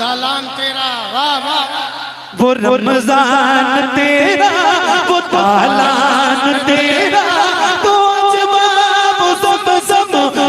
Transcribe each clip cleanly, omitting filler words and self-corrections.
दालान तेरा, वाह वाह, वो रमजान तेरा, वो दालान तेरा, तो जवाब सब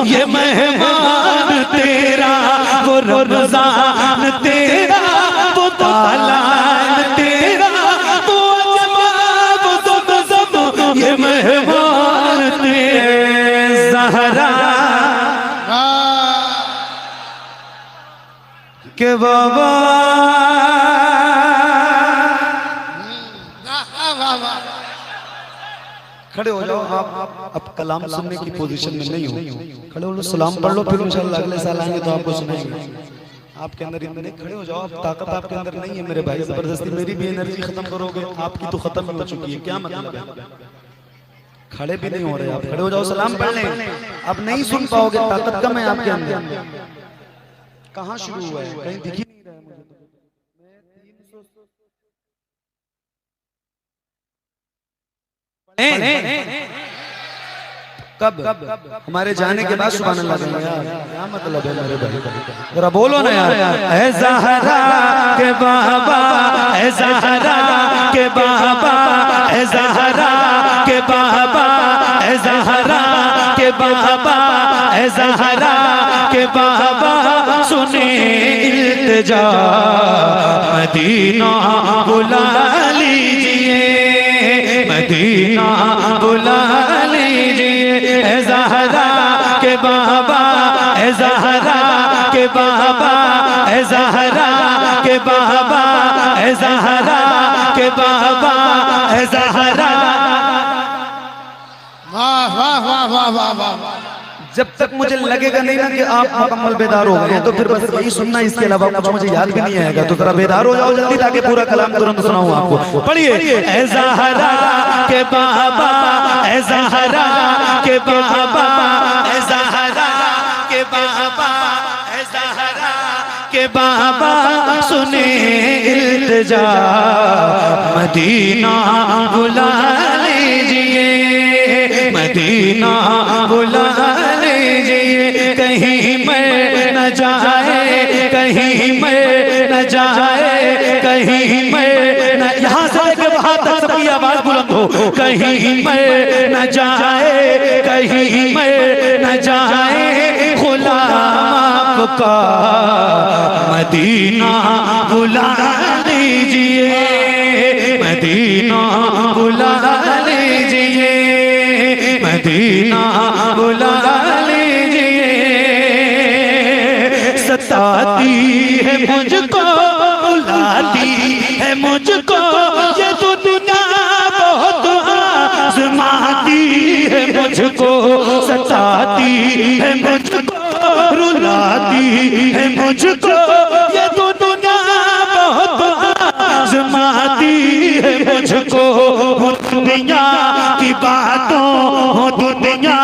ये मेहमान तेरा। वो रमजान तेरा, वो दालान तेरा, तो जवाब सब ये मेहमान तेरा। ज़हरा के बाबा खड़े हो जाओ आप। अब कलाम सुनने की पोजीशन में नहीं हो, खड़े हो लो, सलाम पढ़ लो, फिर इंशाल्लाह अगले साल आएंगे तो आपको सुनाएंगे। आपके अंदर इतने खड़े हो जाओ, अब ताकत आपके अंदर नहीं है मेरे भाई। जबरदस्ती मेरी भी एनर्जी खत्म करोगे, आपकी तो खत्म हो चुकी है, क्या मतलब है? खड़े भी नहीं हो रहे आप, खड़े हो जाओ, सलाम पढ़ लें। अब नहीं सुन पाओगे, ताकत कम है आपके अंदर। कहाँ शुरू हुआ है, कहीं दिख ही नहीं रहा है मुझे तो। कब हमारे जाने के बाद सुभान अल्लाह करेंगे यार, क्या मतलब है मेरे भाई? जरा बोलो ना यार। ऐ ज़हरा के बाबा, ऐ ज़हरा के बाबा, ऐ ज़हरा के बाबा, ऐ ज़हरा के बाबा, ऐ ज़हरा के बाबा, सुने इल्तिजा मदीना बुला लीजिए, मदीना बुला लीजिए। ऐ ज़हरा के बाबा, ऐ ज़हरा के बाबा, ऐ ज़हरा के बाबा, ऐ ज़हरा के बाबा, ऐ ज़हरा। वाह वाह वाह वाह वाह वाह। जब तक मुझे लगेगा नहीं ना कि आप मुकम्मल बेदार हो गए तो फिर बस यही सुनना, इसके अलावा कुछ मुझे याद भी नहीं आएगा। तो जरा बेदार हो जाओ जल्दी, ताकि पूरा कलाम तुरंत सुनाऊं आपको। पढ़िए। ऐ ज़हरा के बाबा, ऐ ज़हरा के बाबा, ऐ ज़हरा के बाबा, ऐ ज़हरा के बाबा, सुने इल्तिजा मदीना बुला लीजिए, मदीना बुला लीजिए। कहीं मैं न जाए, कहीं मैं न जाए, कहीं मैं न, यहाँ से लेकर वहाँ तक सबकी आवाज बुलंद हो। कहीं मैं न जाए, कहीं मैं न जाए, गुलाम आपका मदीना बुला लीजिए, मदीना बुला लीजिए, मदीना बुला लीजिए। सताती है मुझको, बुलाती है मुझको, ये दुनिया बहुत आज़माती है मुझको। सताती है मुझको, रुलाती है मुझको, ये दुनिया बहुत आज़माती है मुझको। दुनिया की बातों, दुनिया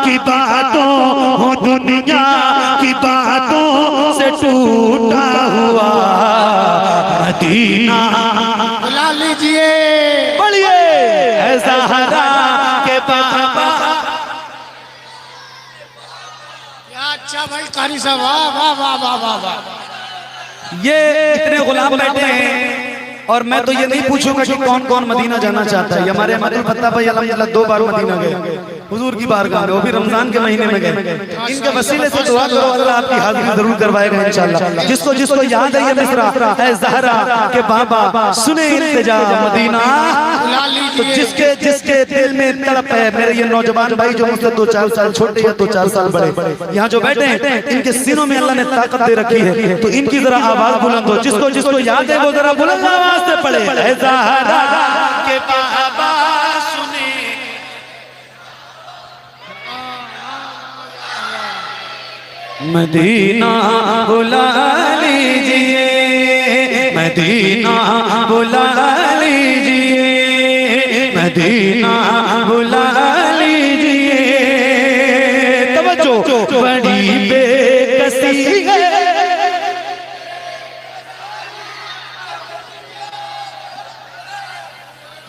की बातों, दुनिया की बातों से टूटा हुआ मदीना बुला लीजिए। बोलिए। ऐ ज़हरा के बाबा। क्या अच्छा भाई कारी साहब, वाह वाह वाह वाह वाह वाह। ये इतने गुलाम बैठे हैं और मैं तो ये नहीं पूछूंगा कि कौन कौन मदीना जाना चाहता है। हमारे अब्दुल फत्ता भाई अल्हम्दुलिल्लाह 2 बार मदीना गए हुजूर की बारगाह में, वो भी रमजान के महीने में गए। इनके वसीले से दुआ करो, अल्लाह आपकी हाजिरी जरूर करवाएगा इंशाल्लाह। जिसको जिसको याद है ये मिसरा, ऐ ज़हरा के बाबा, सुने इल्तिजा मदीना, तो जिसके जिसके दिल में तड़प है, मेरे ये नौजवान भाई जो मुझसे 2-4 साल छोटे या 2-4 साल बड़े यहाँ जो बैठे हैं, इनके सीनों में अल्लाह ने ताकत दे रखी है, तो इनकी जरा आवाज बुलंद हो। जिसको जिसको याद है वो जरा बुलंद आवाज से पढ़े। ऐ ज़हरा के बाबा, सुने मदीना बुला लीजिए, मदीना बुला लीजिए, मदीना बुला लीजिए। तवज्जो, बड़ी बेकसी है,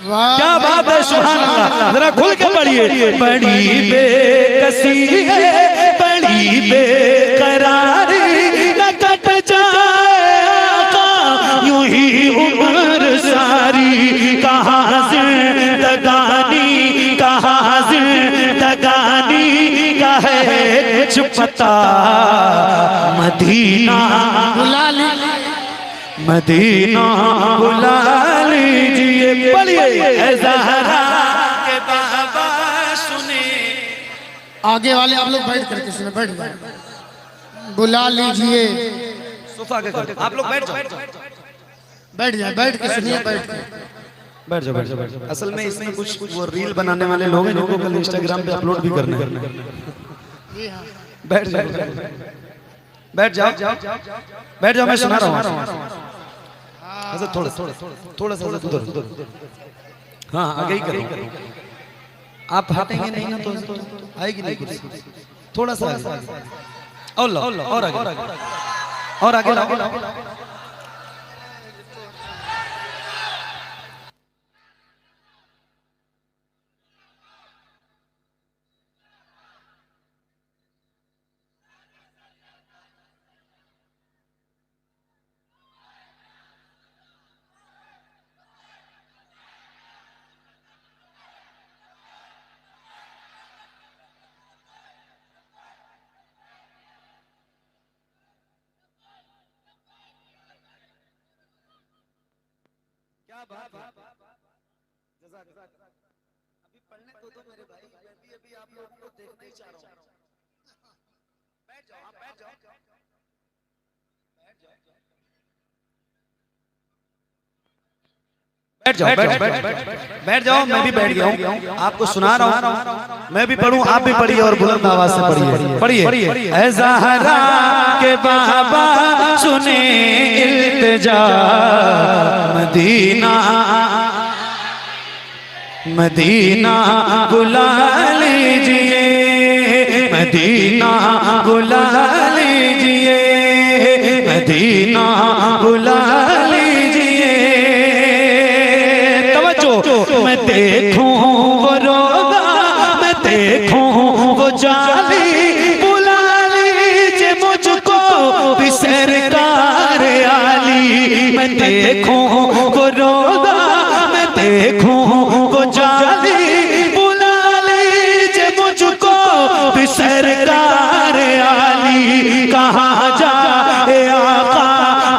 क्या बात है, सुभान अल्लाह। जरा खुल के पढ़िए। बड़ी बेकसी है, बड़ी बेकरारी, न कट जाए छता मदीना बुला ली मदीना बुला लीजिए। बोलिए ऐ ज़हरा के बाबा सुने। आगे वाले आप लोग बैठ करके सुने, बैठ जाए, बुला लीजिए। सोफा के कर आप लोग बैठ जाओ, बैठ जाए, बैठ के सुनिए, बैठ के बैठ जाओ, बैठ जाओ। असल में इसमें कुछ वो रील बनाने वाले लोग हैं जिनको कल इंस्टाग्राम पे अपलोड भी करना है। बैठ जाओ, बैठ जाओ, बैठ जाओ, मैं सुना रहा हूँ। अच्छा थोड़ा थोड़ा सा उधर, हाँ आगे ही करो। आप हटेंगे नहीं ना तो आएगी नहीं कुर्सी। थोड़ा सा और लो, और आगे लाओ। क्या बात है, अभी पढ़ने तो मेरे भाई, मैं भी अभी आप लोगों को देखना ही चाह रहा हूँ। बैठ जाओ, आप बैठ जाओ, बैठ जाओ, मैं भी बैठ गया हूँ, आपको सुना रहा हूँ। मैं भी पढ़ूं, आप भी पढ़िए और बुलंद आवाज से पढ़िए। ऐ ज़हरा के बाबा सुने इल्तिजा मदीना मदीना बुला लीजिए, मदीना बुला लीजिए, मदीना बुला लीजिए। तवज्जो, मैं देखूं वो रोगा, मैं देखूं वो जाली, बुला लीजिए मुझको भी सरकार आली। मैं देखूं वो रोगा, मैं देखूं वो जाली, बुला लीजिए मुझको भी सरकार आली। कहाँ जाए आका,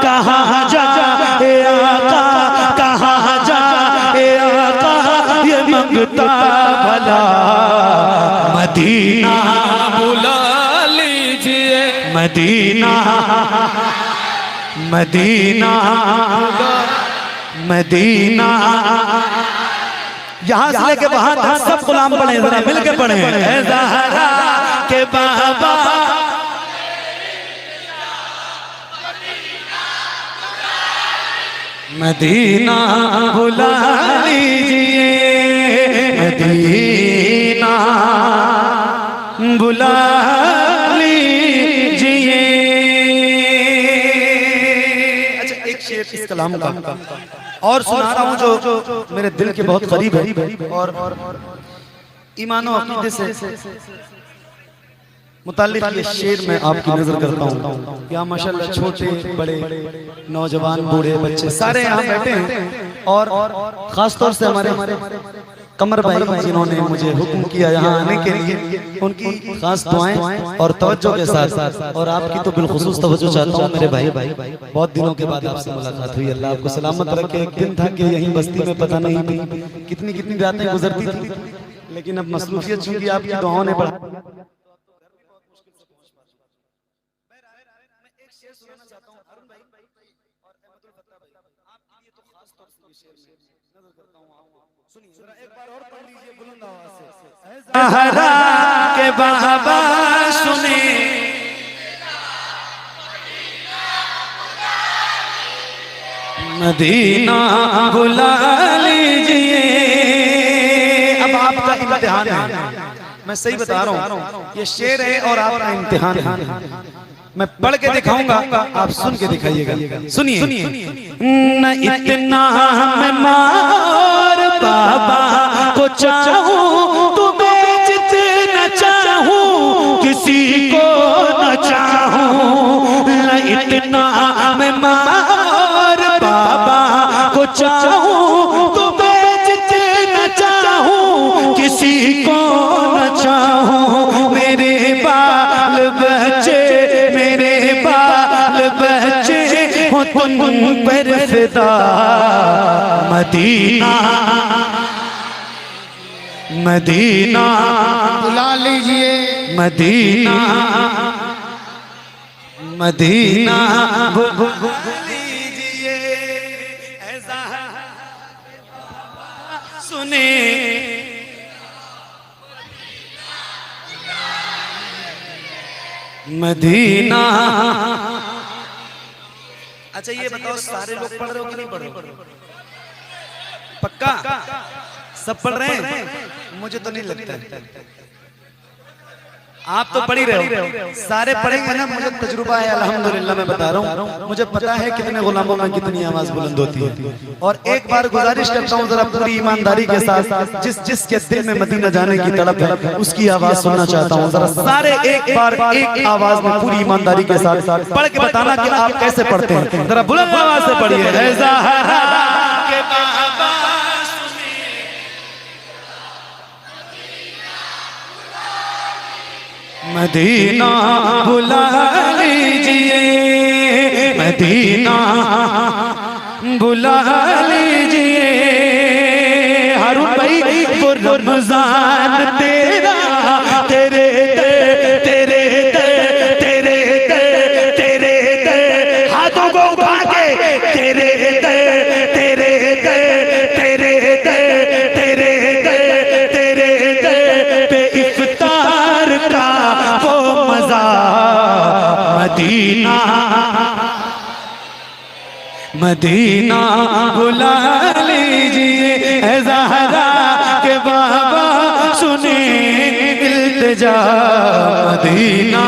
कहाँ जाए आका, कहाँ जाए आका, ये मंगता भला मदीना बुला लीजिए, मदीना मदीना मदीना। यहाँ से लेके वहां तक सब गुलाम पढ़े, जरा मिल के पढ़े। ऐ ज़हरा के बाबा मदीना बुला लीजिए, मदीना बुला लीजिए। अच्छा एक शेर इस कलाम का और सुना रहा हूँ जो मेरे दिल के बहुत करीब है और ईमान और अकीदे से मुताल्लिक ये शेर मैं आपकी नजर करता हूँ। यहाँ माशाल्लाह छोटे बड़े नौजवान बूढ़े बच्चे सारे यहाँ बैठे हैं और खासतौर से हमारे कमर भाई जिन्होंने मुझे हुक्म किया यहाँ आने के लिए, उनकी खास दुआएं और तवज्जो के साथ और आपकी तो बिलखुसूस तवज्जो चाहता हूँ मेरे भाई। बहुत दिनों के बाद आपसे मुलाकात हुई, अल्लाह आपको सलामत रखे। एक दिन था कि यहीं बस्ती में पता नहीं थी कितनी कितनी रातें गुजरती थी, लेकिन अब मसरूफियत चूंकि आपकी दुआओं ने बढ़ा। ज़हरा के बाबा सुने मदीना बुला लीजिए। अब आपका इम्तिहान है, मैं सही बता रहा हूँ, ये शेर है और आपका इम्तिहान है। मैं पढ़ के दिखाऊंगा, आप सुन के दिखाइएगा। सुनिए। न इतना मैं मार बाबा को चाहूं, तुम्हें जितना चाहूं किसी को न चाहूं। न इतना मैं मार बाबा को चाहूं, तुम्हें जितना चाहूं किसी को न चाहूं। मेरे बाल बच्चे हो तुम पर फिदा, मदीना मदीना बुला लीजिए मदीना मदीना बुला लीजिए, ऐसा सुने मदीना। अच्छा ये बताओ सारे लोग पढ़ रहे हो कि नहीं पढ़ रहे हो? पक्का सब पढ़ रहे हैं? मुझे तो नहीं लगता। आप तो पढ़ ही रहे हो, सारे पढ़ेंगे ना। मुझे तजुर्बा है अल्हम्दुलिल्लाह, मैं बता रहा हूँ। मुझे पता है कितने गुलामों में कितनी आवाज बुलंद होती है। और एक बार गुजारिश करता हूँ, जरा पूरी ईमानदारी के साथ, जिसके दिल में मदीना जाने की तड़प है उसकी आवाज सुनना चाहता हूँ। जरा सारे एक बार एक आवाज में पूरी ईमानदारी के साथ पढ़ के बताना कि आप कैसे पढ़ते हैं। जरा बुलंद आवाज से पढ़िए। मदीना बुला लीजिए, मदीना बुला लीजिए। हारून भाई वो रमजान तेरा, तेरे तेरे तेरे तेरे हाथों को उठा के तेरे तेरे तेरे तेरे तेरे पे इफ्तार का वो मजा, मदीना मदीना बुला लीजिए। ऐ ज़हरा के बाबा सुने इल्तिजा, मदीना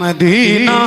मदीना।